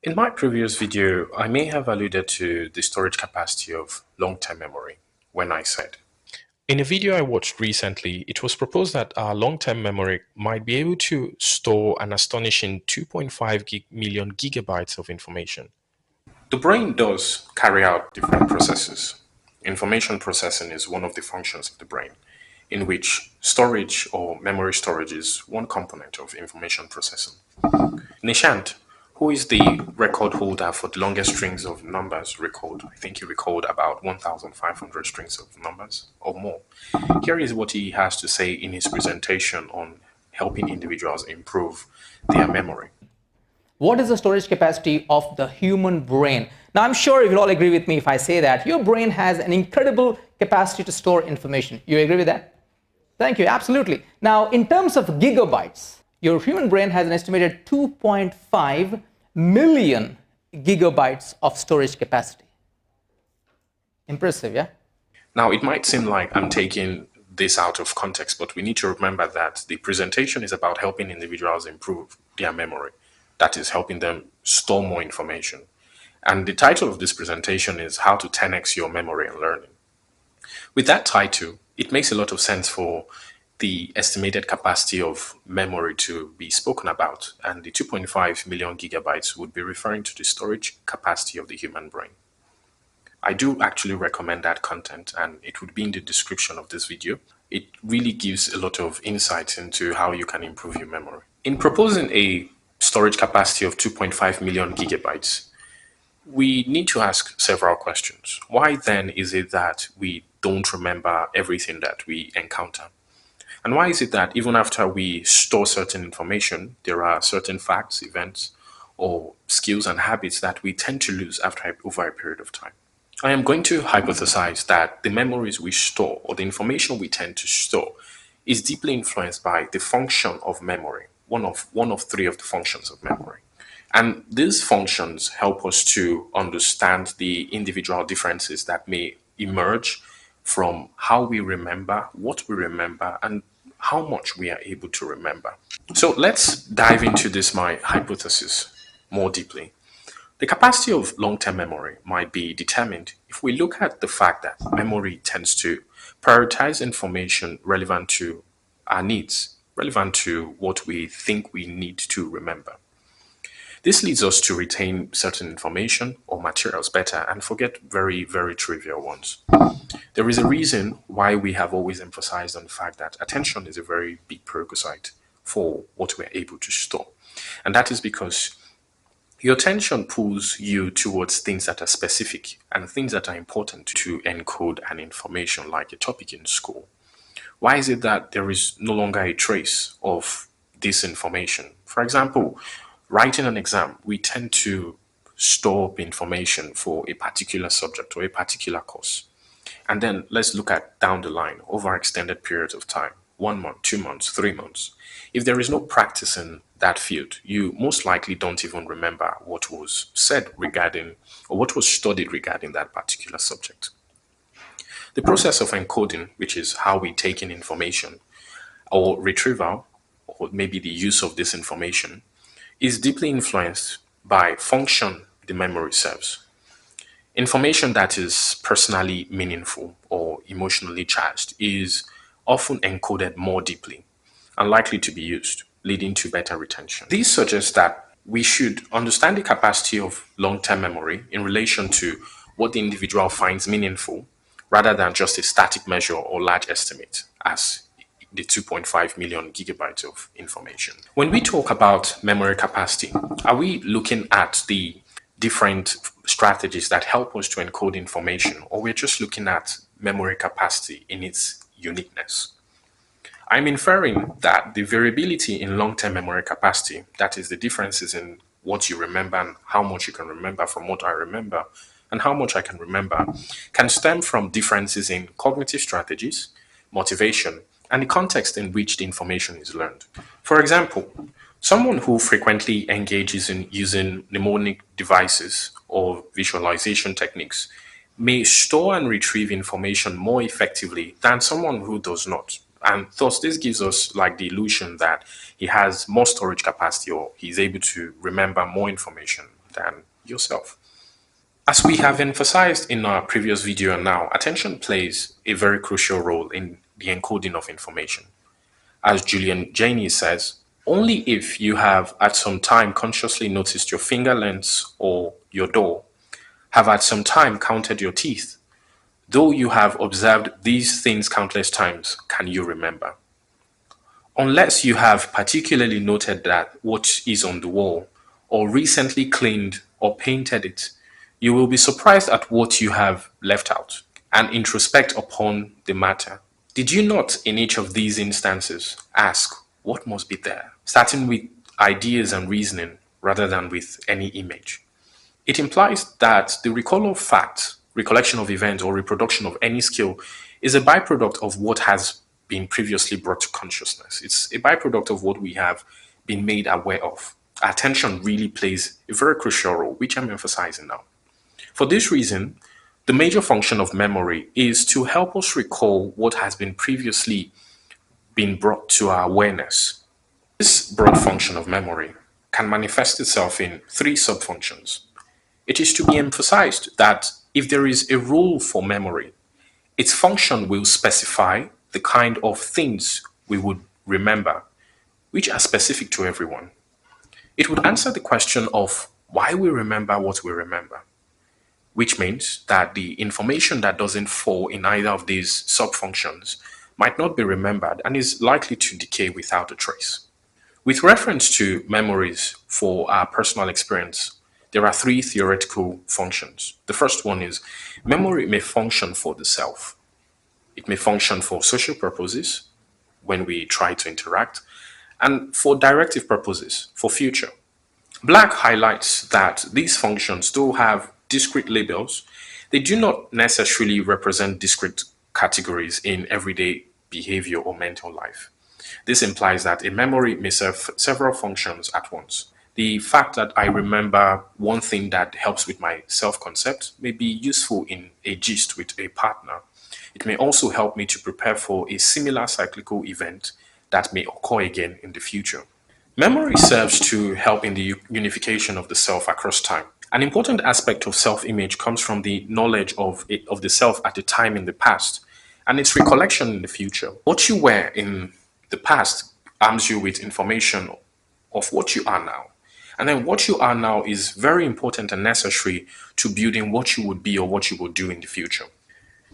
In my previous video, I may have alluded to the storage capacity of long-term memory when I said, in a video I watched recently, it was proposed that our long-term memory might be able to store an astonishing 2.5 million gigabytes of information. The brain does carry out different processes. Information processing is one of the functions of the brain, in which storage or memory storage is one component of information processing. Nishant, who is the record holder for the longest strings of numbers recalled, I think he recalled about 1,500 strings of numbers or more. Here is what he has to say in his presentation on helping individuals improve their memory. What is the storage capacity of the human brain? Now, I'm sure you'll all agree with me if I say that your brain has an incredible capacity to store information. You agree with that? Thank you. Absolutely. Now, in terms of gigabytes, your human brain has an estimated 2.5 million gigabytes of storage capacity. Impressive, yeah? Now, it might seem like I'm taking this out of context, but we need to remember that the presentation is about helping individuals improve their memory. That is, helping them store more information. And the title of this presentation is How to 10x Your Memory and Learning. With that title, it makes a lot of sense for the estimated capacity of memory to be spoken about, and the 2.5 million gigabytes would be referring to the storage capacity of the human brain. I do actually recommend that content, and it would be in the description of this video. It really gives a lot of insight into how you can improve your memory. In proposing a storage capacity of 2.5 million gigabytes, we need to ask several questions. Why then is it that we don't remember everything that we encounter? And why is it that even after we store certain information, there are certain facts, events, or skills and habits that we tend to lose over a period of time? I am going to hypothesize that the memories we store or the information we tend to store is deeply influenced by the function of memory, one of three of the functions of memory. And these functions help us to understand the individual differences that may emerge from how we remember, what we remember, and how much we are able to remember. So let's dive into this, my hypothesis, more deeply. The capacity of long-term memory might be determined if we look at the fact that memory tends to prioritize information relevant to our needs, relevant to what we think we need to remember. This leads us to retain certain information or materials better and forget very, very trivial ones. There is a reason why we have always emphasized on the fact that attention is a very big prerequisite for what we're able to store. And that is because your attention pulls you towards things that are specific and things that are important to encode an information, like a topic in school. Why is it that there is no longer a trace of this information? For example, writing an exam, we tend to store up information for a particular subject or a particular course. And then let's look at down the line over extended periods of time, 1 month, 2 months, 3 months. If there is no practice in that field, you most likely don't even remember what was said regarding or what was studied regarding that particular subject. The process of encoding, which is how we take in information, or retrieval, or maybe the use of this information, is deeply influenced by function the memory serves. Information that is personally meaningful or emotionally charged is often encoded more deeply and likely to be used, leading to better retention. This suggests that we should understand the capacity of long-term memory in relation to what the individual finds meaningful rather than just a static measure or large estimate as the 2.5 million gigabytes of information. When we talk about memory capacity, are we looking at the different strategies that help us to encode information, or we're just looking at memory capacity in its uniqueness? I'm inferring that the variability in long-term memory capacity, that is the differences in what you remember and how much you can remember from what I remember and how much I can remember, can stem from differences in cognitive strategies, motivation, and the context in which the information is learned. For example, someone who frequently engages in using mnemonic devices or visualization techniques may store and retrieve information more effectively than someone who does not. And thus, this gives us like the illusion that he has more storage capacity or he's able to remember more information than yourself. As we have emphasized in our previous video and now, attention plays a very crucial role in the encoding of information. As Julian Jaynes says, only if you have at some time consciously noticed your finger lengths or your door, have at some time counted your teeth, though you have observed these things countless times, can you remember. Unless you have particularly noted that what is on the wall, or recently cleaned or painted it, you will be surprised at what you have left out and introspect upon the matter. Did you not, in each of these instances, ask what must be there, starting with ideas and reasoning rather than with any image? It implies that the recall of facts, recollection of events, or reproduction of any skill is a byproduct of what has been previously brought to consciousness. It's a byproduct of what we have been made aware of. Attention really plays a very crucial role, which I'm emphasizing now. For this reason, the major function of memory is to help us recall what has been previously been brought to our awareness. This broad function of memory can manifest itself in three subfunctions. It is to be emphasized that if there is a rule for memory, its function will specify the kind of things we would remember, which are specific to everyone. It would answer the question of why we remember what we remember, which means that the information that doesn't fall in either of these subfunctions might not be remembered and is likely to decay without a trace. With reference to memories for our personal experience, there are three theoretical functions. The first one is memory may function for the self. It may function for social purposes when we try to interact, and for directive purposes for future. Black highlights that these functions do have discrete labels. They do not necessarily represent discrete categories in everyday behavior or mental life. This implies that a memory may serve several functions at once. The fact that I remember one thing that helps with my self concept may be useful in a gist with a partner. It may also help me to prepare for a similar cyclical event that may occur again in the future. Memory serves to help in the unification of the self across time. An important aspect of self image comes from the knowledge of the self at a time in the past and its recollection in the future. What you were in the past arms you with information of what you are now. And then what you are now is very important and necessary to building what you would be or what you will do in the future.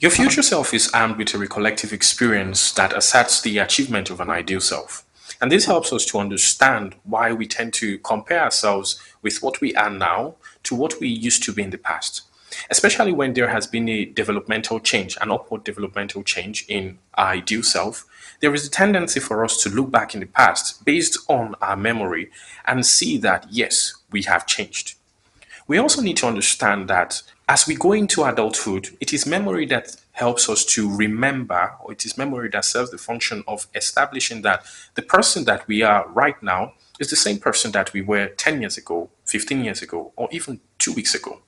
Your future self is armed with a recollective experience that asserts the achievement of an ideal self. And this helps us to understand why we tend to compare ourselves with what we are now to what we used to be in the past. Especially when there has been a developmental change, an upward developmental change in our ideal self, there is a tendency for us to look back in the past based on our memory and see that, yes, we have changed. We also need to understand that as we go into adulthood, it is memory that helps us to remember, or it is memory that serves the function of establishing that the person that we are right now is the same person that we were 10 years ago, 15 years ago, or even 2 weeks ago.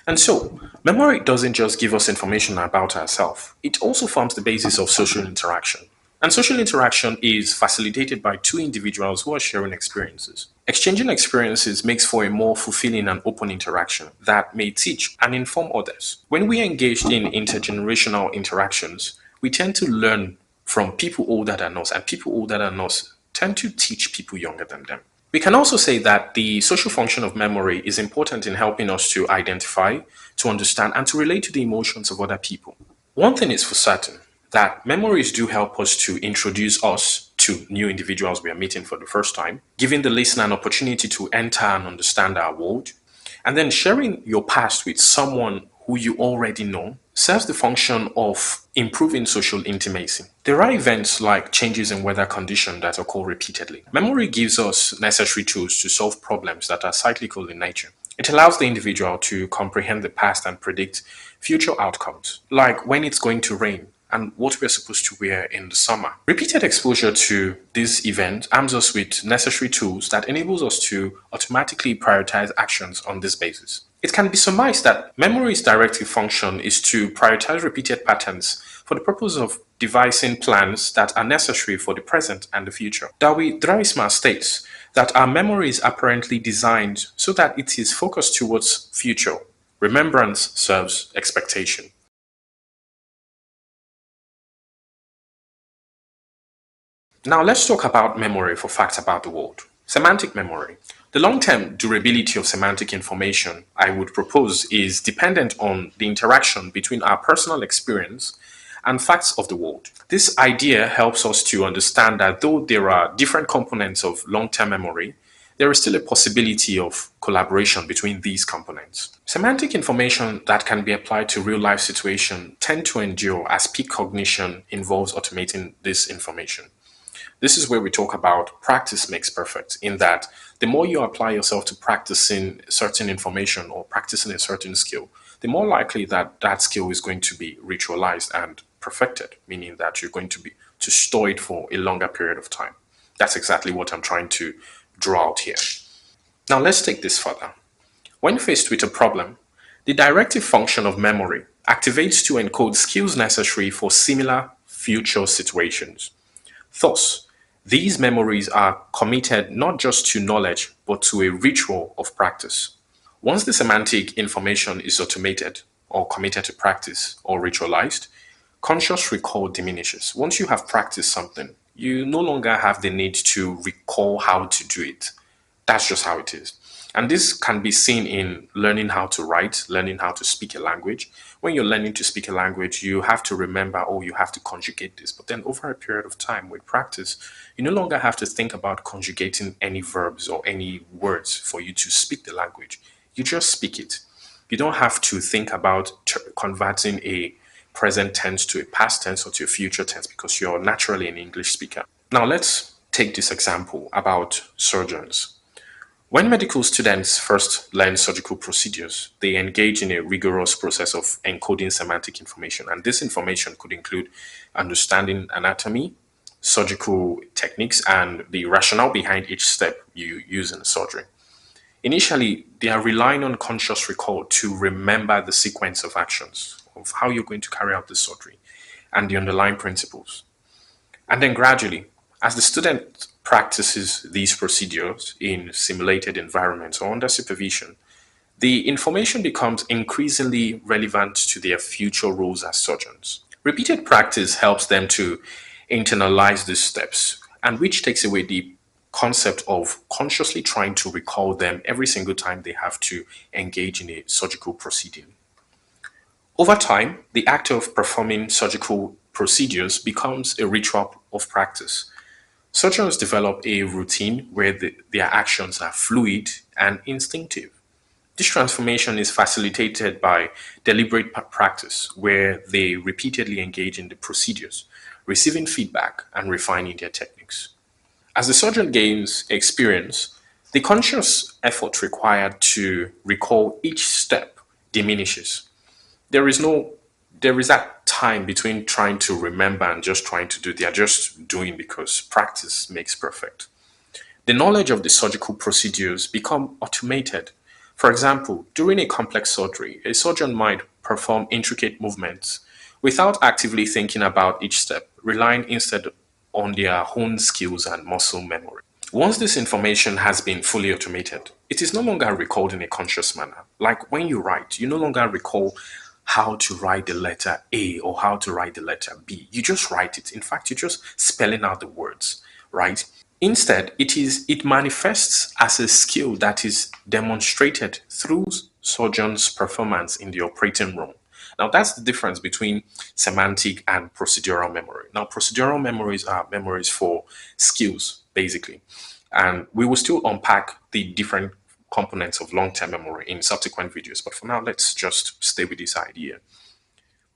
And so, memory doesn't just give us information about ourselves, it also forms the basis of social interaction. And social interaction is facilitated by two individuals who are sharing experiences. Exchanging experiences makes for a more fulfilling and open interaction that may teach and inform others. When we are engaged in intergenerational interactions, we tend to learn from people older than us, and people older than us tend to teach people younger than them. We can also say that the social function of memory is important in helping us to identify, to understand, and to relate to the emotions of other people. One thing is for certain that memories do help us to introduce us to new individuals we are meeting for the first time, giving the listener an opportunity to enter and understand our world, and then sharing your past with someone who you already know serves the function of improving social intimacy. There are events like changes in weather condition that occur repeatedly. Memory gives us necessary tools to solve problems that are cyclical in nature. It allows the individual to comprehend the past and predict future outcomes, like when it's going to rain and what we're supposed to wear in the summer. Repeated exposure to this event arms us with necessary tools that enables us to automatically prioritize actions on this basis. It can be surmised that memory's directive function is to prioritize repeated patterns for the purpose of devising plans that are necessary for the present and the future. Dawi Draisma states that our memory is apparently designed so that it is focused towards future. Remembrance serves expectation. Now let's talk about memory for facts about the world. Semantic memory. The long-term durability of semantic information, I would propose, is dependent on the interaction between our personal experience and facts of the world. This idea helps us to understand that though there are different components of long-term memory, there is still a possibility of collaboration between these components. Semantic information that can be applied to real-life situations tend to endure as peak cognition involves automating this information. This is where we talk about practice makes perfect, in that the more you apply yourself to practicing certain information or practicing a certain skill, the more likely that that skill is going to be ritualized and perfected, meaning that you're going to be to store it for a longer period of time. That's exactly what I'm trying to draw out here. Now let's take this further. When faced with a problem, the directive function of memory activates to encode skills necessary for similar future situations. Thus, these memories are committed not just to knowledge, but to a ritual of practice. Once the semantic information is automated or committed to practice or ritualized, conscious recall diminishes. Once you have practiced something, you no longer have the need to recall how to do it. That's just how it is. And this can be seen in learning how to write, learning how to speak a language. When you're learning to speak a language, you have to remember, oh, you have to conjugate this. But then over a period of time with practice, you no longer have to think about conjugating any verbs or any words for you to speak the language. You just speak it. You don't have to think about converting a present tense to a past tense or to a future tense because you're naturally an English speaker. Now, let's take this example about surgeons. When medical students first learn surgical procedures, they engage in a rigorous process of encoding semantic information. And this information could include understanding anatomy, surgical techniques, and the rationale behind each step you use in surgery. Initially, they are relying on conscious recall to remember the sequence of actions of how you're going to carry out the surgery and the underlying principles. And then gradually, as the student practices these procedures in simulated environments or under supervision, the information becomes increasingly relevant to their future roles as surgeons. Repeated practice helps them to internalize these steps, and which takes away the concept of consciously trying to recall them every single time they have to engage in a surgical proceeding. Over time, the act of performing surgical procedures becomes a ritual of practice. Surgeons develop a routine where their actions are fluid and instinctive. This transformation is facilitated by deliberate practice, where they repeatedly engage in the procedures, receiving feedback and refining their techniques. As the surgeon gains experience, the conscious effort required to recall each step diminishes. There is no there is that time between trying to remember and just trying to do. They are just doing because practice makes perfect. The knowledge of the surgical procedures become automated. For example, during a complex surgery, a surgeon might perform intricate movements without actively thinking about each step, relying instead on their own skills and muscle memory. Once this information has been fully automated, it is no longer recalled in a conscious manner. Like when you write, you no longer recall how to write the letter A or how to write the letter B. You just write it. In fact, you're just spelling out the words, right? Instead, it manifests as a skill that is demonstrated through surgeon's performance in the operating room. Now, that's the difference between semantic and procedural memory. Now, procedural memories are memories for skills, basically. And we will still unpack the different components of long-term memory in subsequent videos. But for now, let's just stay with this idea.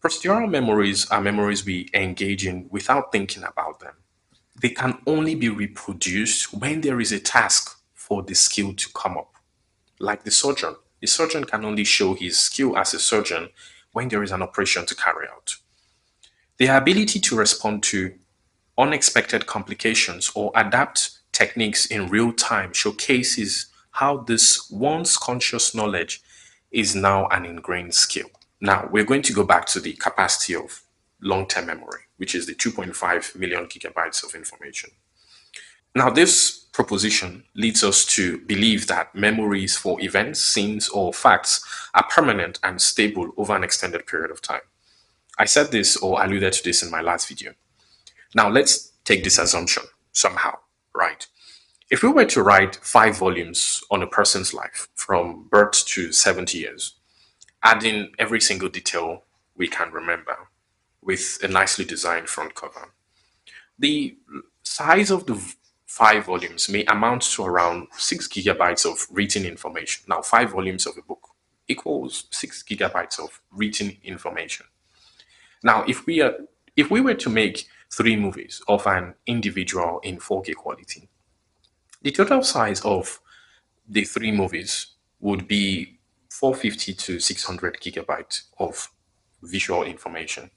Procedural memories are memories we engage in without thinking about them. They can only be reproduced when there is a task for the skill to come up. Like the surgeon. The surgeon can only show his skill as a surgeon when there is an operation to carry out. Their ability to respond to unexpected complications or adapt techniques in real time showcases how this once conscious knowledge is now an ingrained skill. Now, we're going to go back to the capacity of long-term memory, which is the 2.5 million gigabytes of information. Now, this proposition leads us to believe that memories for events, scenes, or facts are permanent and stable over an extended period of time. I said this or alluded to this in my last video. Now, let's take this assumption somehow, right? If we were to write 5 volumes on a person's life from birth to 70 years, adding every single detail we can remember with a nicely designed front cover, the size of the 5 volumes may amount to around 6 gigabytes of written information. Now, 5 volumes of a book equals 6 gigabytes of written information. Now, if we were to make 3 movies of an individual in 4K quality, the total size of the 3 movies would be 450 to 600 gigabytes of visual information.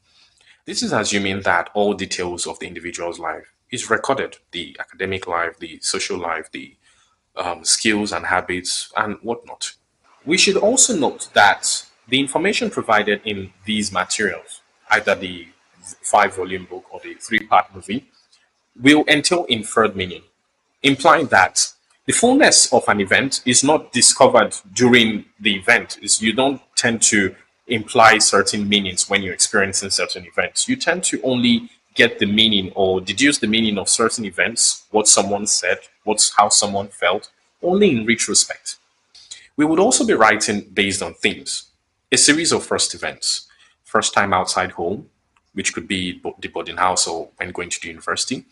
This is assuming that all details of the individual's life is recorded, the academic life, the social life, the skills and habits, and whatnot. We should also note that the information provided in these materials, either the 5 volume book or the 3 part movie, will entail inferred meaning, implying that the fullness of an event is not discovered during the event. Is you don't tend to imply certain meanings when you're experiencing certain events. You tend to only get the meaning or deduce the meaning of certain events, what someone said, what's how someone felt, only in retrospect. We would also be writing based on themes, a series of first events, first time outside home, which could be the boarding house or when going to the university,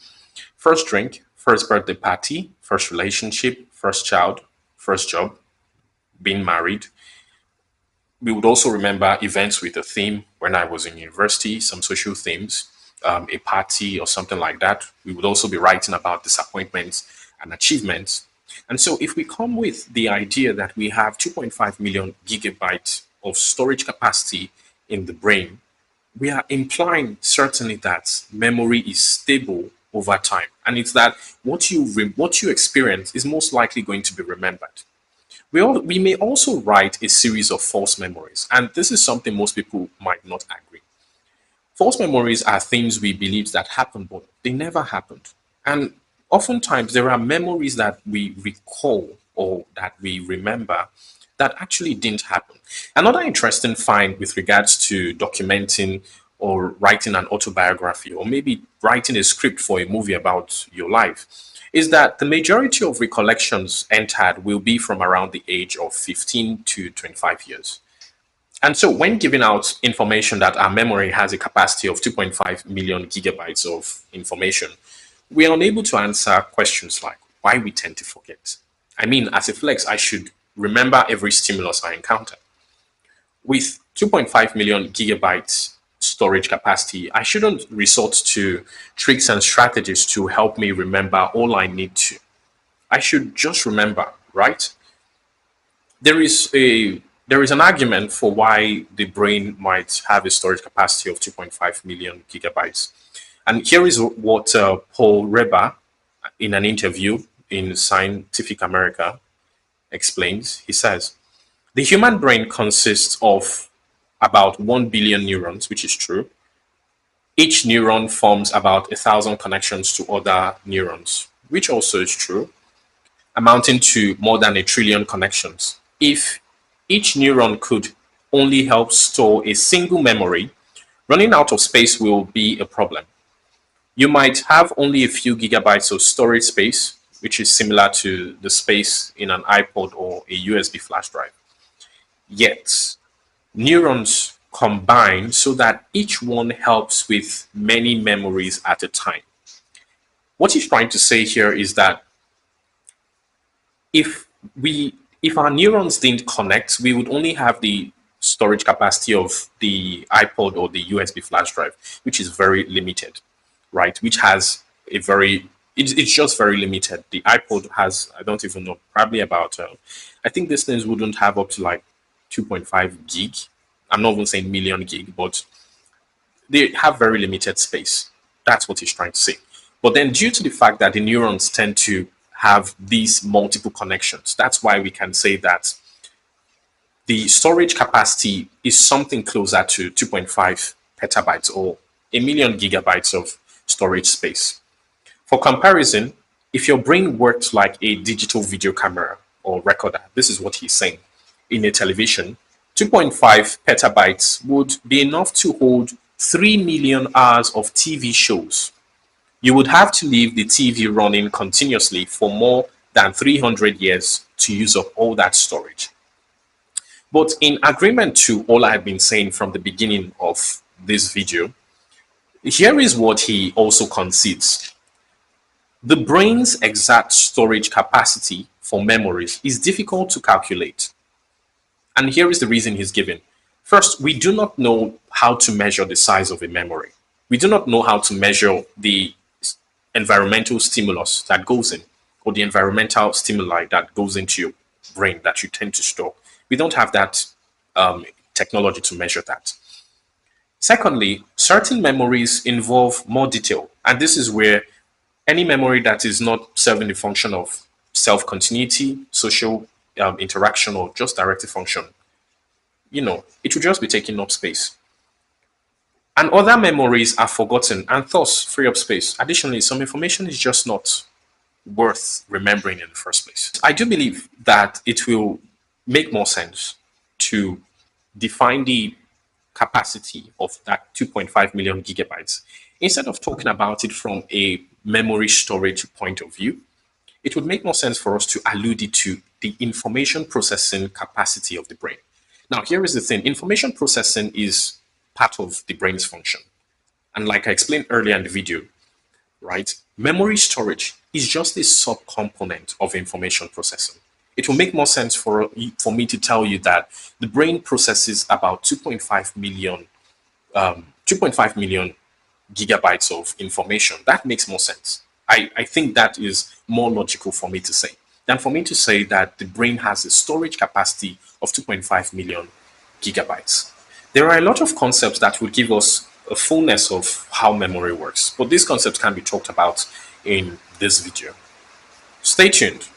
first drink, first birthday party, first relationship, first child, first job, being married. We would also remember events with a theme when I was in university, some social themes, a party or something like that. We would also be writing about disappointments and achievements. And so, if we come with the idea that we have 2.5 million gigabytes of storage capacity in the brain, we are implying certainly that memory is stable over time, and it's that what you experience is most likely going to be remembered. We may also write a series of false memories, and this is something most people might not agree. False memories are things we believe that happened, but they never happened. And oftentimes there are memories that we recall or that we remember that actually didn't happen. Another interesting find with regards to documenting or writing an autobiography or maybe writing a script for a movie about your life is that the majority of recollections entered will be from around the age of 15 to 25 years. And so, when giving out information that our memory has a capacity of 2.5 million gigabytes of information, we are unable to answer questions like why we tend to forget. I mean, as a flex, I should remember every stimulus I encounter. With 2.5 million gigabytes storage capacity, I shouldn't resort to tricks and strategies to help me remember all I need to. I should just remember, right? There is a there is an argument for why the brain might have a storage capacity of 2.5 million gigabytes. And here is what Paul Reber, in an interview in Scientific America, explains. He says, the human brain consists of about 1 billion neurons, which is true. Each neuron forms about 1,000 connections to other neurons, which also is true, amounting to more than 1 trillion connections. If each neuron could only help store a single memory, running out of space will be a problem. You might have only a few gigabytes of storage space, which is similar to the space in an iPod or a USB flash drive. Yet, neurons combine so that each one helps with many memories at a time. What he's trying to say here is that if we if our neurons didn't connect, we would only have the storage capacity of the iPod or the USB flash drive, which is very limited, right? Which has a very it's just very limited. The iPod has, I don't even know, probably about I think these things wouldn't have up to like 2.5 gig. I'm not even saying million gig, but they have very limited space. That's what he's trying to say. But then, due to the fact that the neurons tend to have these multiple connections, that's why we can say that the storage capacity is something closer to 2.5 petabytes or a million gigabytes of storage space. For comparison, if your brain worked like a digital video camera or recorder, this is what he's saying, in a television, 2.5 petabytes would be enough to hold 3 million hours of TV shows. You would have to leave the TV running continuously for more than 300 years to use up all that storage. But in agreement to all I've been saying from the beginning of this video, here is what he also concedes. The brain's exact storage capacity for memories is difficult to calculate. And here is the reason he's given. First, we do not know how to measure the size of a memory. We do not know how to measure the environmental stimulus that goes in, or the environmental stimuli that goes into your brain that you tend to store. We don't have that technology to measure that. Secondly, certain memories involve more detail, and this is where any memory that is not serving the function of self-continuity, social interaction, or just directive function, it will just be taking up space. And other memories are forgotten and thus free up space. Additionally, some information is just not worth remembering in the first place. I do believe that it will make more sense to define the capacity of that 2.5 million gigabytes. Instead of talking about it from a memory storage point of view, it would make more sense for us to allude it to the information processing capacity of the brain. Now, here is the thing. Information processing is part of the brain's function. And like I explained earlier in the video, right, memory storage is just a subcomponent of information processing. It will make more sense for me to tell you that the brain processes about 2.5 million gigabytes of information. That makes more sense. I think that is more logical for me to say than for me to say that the brain has a storage capacity of 2.5 million gigabytes. There are a lot of concepts that would give us a fullness of how memory works, but these concepts can be talked about in this video. Stay tuned.